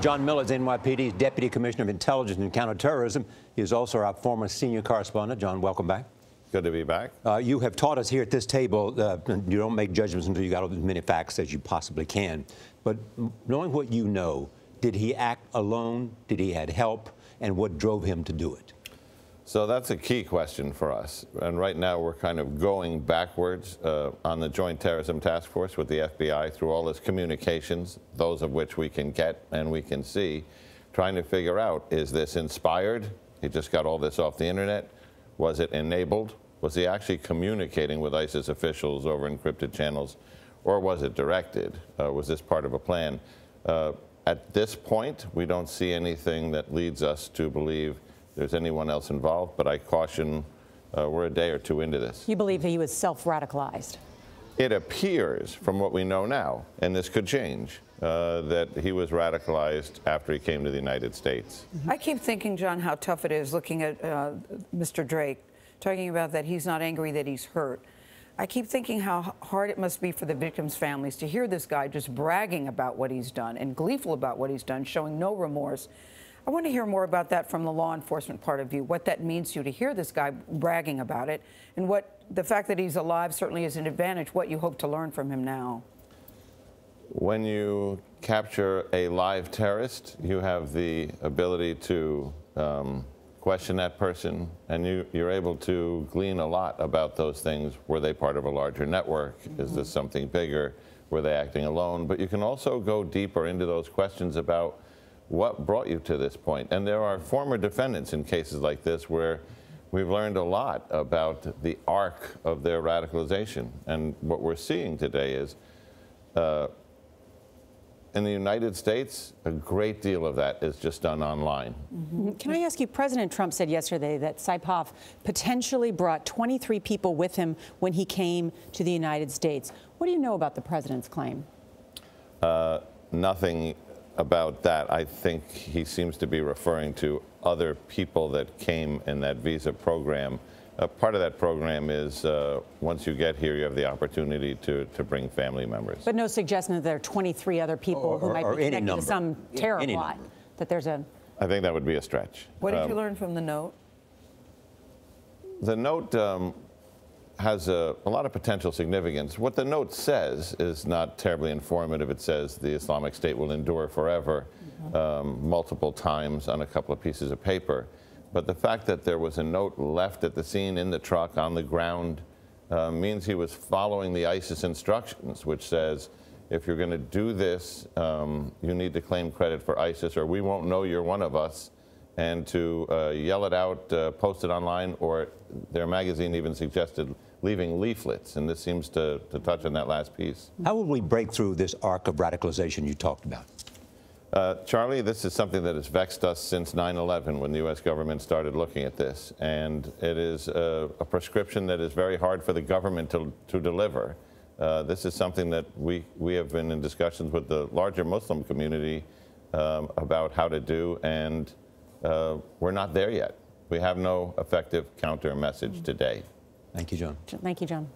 John Miller is NYPD's Deputy Commissioner of Intelligence and Counterterrorism. He is also our former senior correspondent. John, welcome back. Good to be back. You have taught us here at this table, you don't make judgments until you got as many facts as you possibly can. But knowing what you know, did he act alone? Did he have help? And what drove him to do it? So that's a key question for us. And right now we're kind of going backwards on the Joint Terrorism Task Force with the FBI through all its communications, those of which we can get and we can see, trying to figure out, is this inspired? He just got all this off the internet. Was it enabled? Was he actually communicating with ISIS officials over encrypted channels? Or was it directed? Was this part of a plan? At this point, we don't see anything that leads us to believe there's anyone else involved, but I caution we're a day or two into this. You believe he was self-radicalized? It appears, from what we know now, and this could change, that he was radicalized after he came to the United States. I keep thinking, John, how tough it is looking at Mr. Drake, talking about that he's not angry, that he's hurt. I keep thinking how hard it must be for the victims' families to hear this guy just bragging about what he's done and gleeful about what he's done, showing no remorse. I want to hear more about that from the law enforcement part of you, what that means to you to hear this guy bragging about it, and what the fact that he's alive certainly is an advantage, what you hope to learn from him now. When you capture a live terrorist, you have the ability to question that person, and you're able to glean a lot about those things. Were they part of a larger network? Is this something bigger? Were they acting alone? But you can also go deeper into those questions about what brought you to this point. And there are former defendants in cases like this where we've learned a lot about the arc of their radicalization. And what we're seeing today is, in the United States, a great deal of that is just done online. Can I ask you, President Trump said yesterday that Saipov potentially brought 23 people with him when he came to the United States. What do you know about the president's claim? Nothing about that. I think he seems to be referring to other people that came in that visa program. Part of that program is once you get here, you have the opportunity to bring family members. But no suggestion that there are 23 other people who might be connected to some terror plot, that there's a... I think that would be a stretch. What did you learn from the note? The note has a lot of potential significance. What the note says is not terribly informative. It says the Islamic State will endure forever, multiple times on a couple of pieces of paper. But the fact that there was a note left at the scene in the truck on the ground means he was following the ISIS instructions, which says, if you're going to do this, you need to claim credit for ISIS or we won't know you're one of us, and to yell it out, post it online, or their magazine even suggested leaving leaflets, and this seems to touch on that last piece. How will we break through this arc of radicalization you talked about? Charlie, this is something that has vexed us since 9/11 when the U.S. government started looking at this, and it is a prescription that is very hard for the government to deliver. This is something that we have been in discussions with the larger Muslim community about how to do, and we're not there yet. We have no effective counter message today. Thank you, John. Thank you, John.